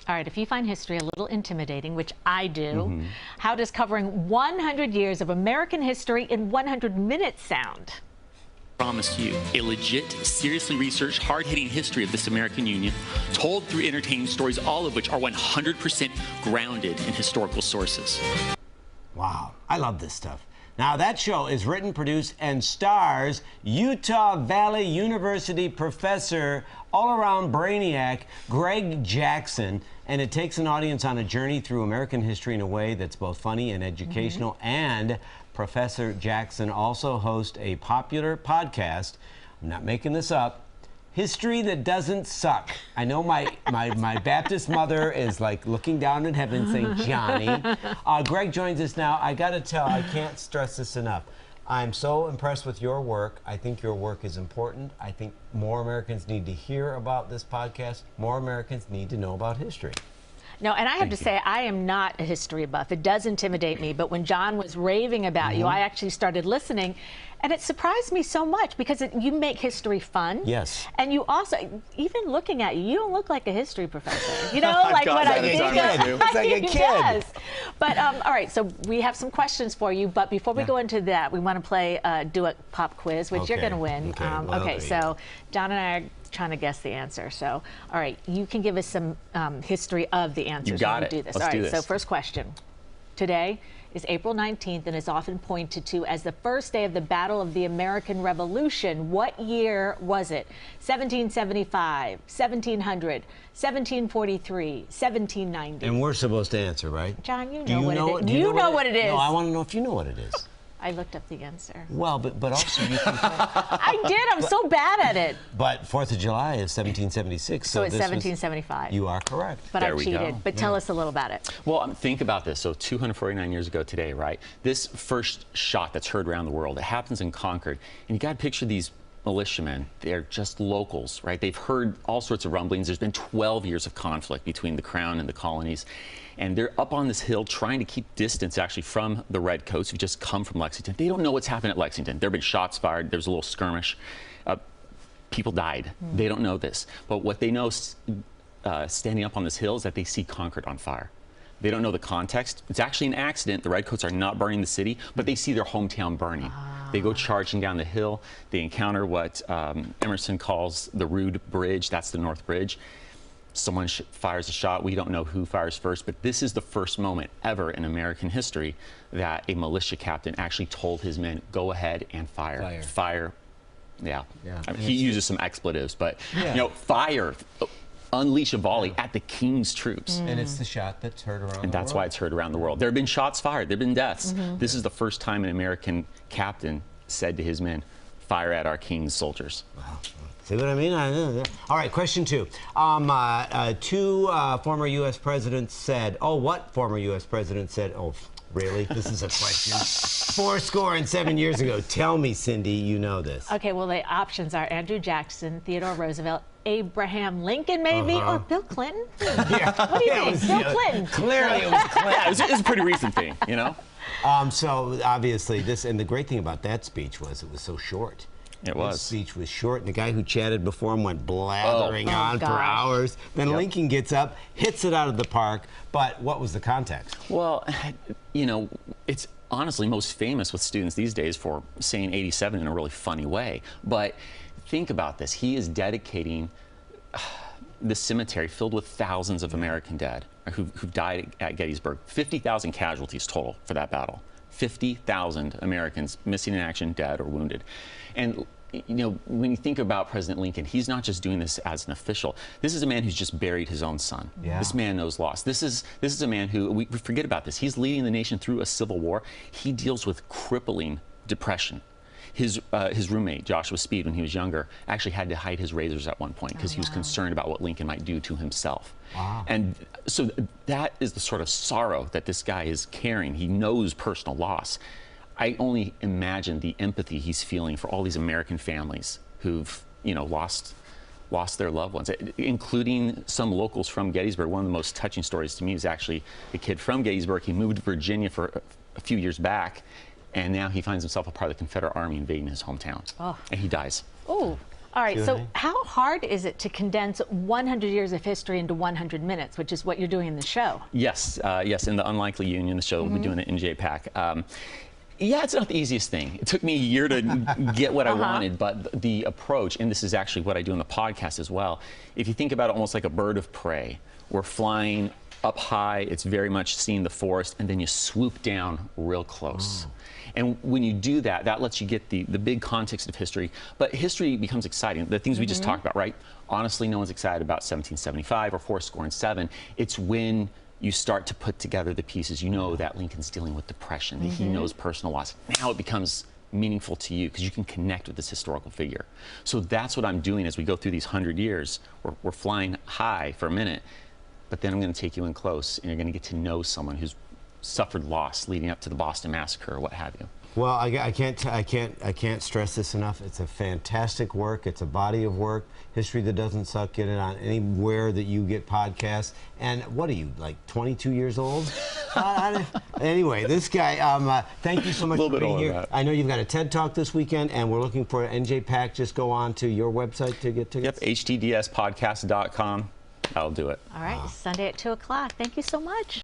All right, if you find history a little intimidating, which I do, how does covering 100 years of American history in 100 minutes sound? Promise you a legit, seriously researched, hard-hitting history of this American Union, told through entertaining stories, all of which are 100% grounded in historical sources. Wow, I love this stuff. Now, that show is written, produced, and stars Utah Valley University professor, all-around brainiac, Greg Jackson, and it takes an audience on a journey through American history in a way that's both funny and educational. And Professor Jackson also hosts a popular podcast, I'm not making this up, History That Doesn't Suck. I know my Baptist mother is like looking down in heaven saying, Johnny. Greg joins us now. I gotta tell, I can't stress this enough. I'm so impressed with your work. I think your work is important. I think more Americans need to hear about this podcast. More Americans need to know about history. No, and I have to say, I am not a history buff. It does intimidate me, but when John was raving about you, I actually started listening, and it surprised me so much because you make history fun. Yes. And you also, even looking at you, you don't look like a history professor. You know, like what I think of. It's like a kid. Yes. But, all right, so we have some questions for you, but before we go into that, we want to play Do It Pop Quiz, which you're going to win. Okay, so John and I are trying to guess the answer. So, all right, you can give us some history of the answers. You got it. Do this. Let's all right, do this. So first question. Today is April 19th and is often pointed to as the first day of the Battle of the American Revolution. What year was it? 1775, 1700, 1743, 1790. And we're supposed to answer, right? John, you know what it is. You know what it is. No, I want to know if you know what it is. I looked up the answer. Well, but also you can I did. I'm so bad at it. But 4th of July is 1776. So it's 1775. You are correct. But There I we cheated. go. But tell us a little about it. Well, think about this. So 249 years ago today, right? This first shot that's heard around the world, it happens in Concord. And you got to picture these militiamen. They're just locals, right? They've heard all sorts of rumblings. There's been 12 years of conflict between the Crown and the colonies. And they're up on this hill trying to keep distance, actually, from the Redcoats who just come from Lexington. They don't know what's happened at Lexington. There have been shots fired. There's a little skirmish. People died. They don't know this. But what they know standing up on this hill is that they see Concord on fire. They don't know the context. It's actually an accident. The Redcoats are not burning the city, but they see their hometown burning. They go charging down the hill. They encounter what Emerson calls the Rude Bridge. That's the North Bridge. Someone fires a shot. We don't know who fires first, but this is the first moment ever in American history that a militia captain actually told his men, go ahead and fire. Fire. Yeah. I mean, he uses some expletives, but, you know, fire. Unleash a volley at the king's troops. And it's the shot that's heard around the world. And that's why it's heard around the world. There have been shots fired. There have been deaths. This is the first time an American captain said to his men, fire at our king's soldiers. Wow. See what I mean? All right, question 2. Two former U.S. presidents said, what former U.S. president said, really? This is a question. 407 years ago. Tell me, Cindy, you know this. Okay, well, the options are Andrew Jackson, Theodore Roosevelt, Abraham Lincoln, maybe, or Bill Clinton. Yeah. What do you think? Bill Clinton. Clearly it was Clinton. Yeah, it was a pretty recent thing, you know? So obviously this, and the great thing about that speech was it was so short. It was. The speech was short, and the guy who chatted before him went blathering on for hours. Then Lincoln gets up, hits it out of the park. But what was the context? Well, you know, it's honestly most famous with students these days for saying 87 in a really funny way. But think about this. He is dedicating the cemetery filled with thousands of American dead who've died at Gettysburg. 50,000 casualties total for that battle. 50,000 Americans missing in action, dead or wounded. And you know, when you think about President Lincoln, he's not just doing this as an official. This is a man who's just buried his own son. Yeah. This man knows loss. This is a man who, we forget about this, he's leading the nation through a civil war. He deals with crippling depression. His roommate, Joshua Speed, when he was younger, actually had to hide his razors at one point because he was concerned about what Lincoln might do to himself. Wow. And so that is the sort of sorrow that this guy is carrying. He knows personal loss. I only imagine the empathy he's feeling for all these American families who've, you know, lost their loved ones, including some locals from Gettysburg. One of the most touching stories to me is actually a kid from Gettysburg. He moved to Virginia for a few years back, and now he finds himself a part of the Confederate Army invading his hometown. And he dies. Oh. All right, See what I so mean? how hard is it to condense 100 years of history into 100 minutes, which is what you're doing in the show? Yes, yes, in the Unlikely Union, the show, we'll be doing it in JPAC. Yeah, it's not the easiest thing. It took me a year to get what I wanted, but the approach, and this is actually what I do in the podcast as well, if you think about it almost like a bird of prey, we're flying up high, it's very much seeing the forest, and then you swoop down real close. And when you do that, that lets you get the big context of history. But history becomes exciting. The things we just talked about, right? Honestly, no one's excited about 1775 or 407. It's when you start to put together the pieces. You know that Lincoln's dealing with depression, that he knows personal loss. Now it becomes meaningful to you because you can connect with this historical figure. So that's what I'm doing as we go through these 100 years. We're flying high for a minute, but then I'm going to take you in close, and you're going to get to know someone who's suffered loss leading up to the Boston Massacre or what have you. Well, I can't stress this enough. It's a fantastic work. It's a body of work. History That Doesn't Suck. Get it on anywhere that you get podcasts. And what are you, like 22 years old? Anyway, this guy, thank you so much for being here. I know you've got a TED Talk this weekend, and we're looking for NJPAC. Just go on to your website to get tickets. Yep, htdspodcast.com. That'll do it. All right, Sunday at 2 o'clock. Thank you so much.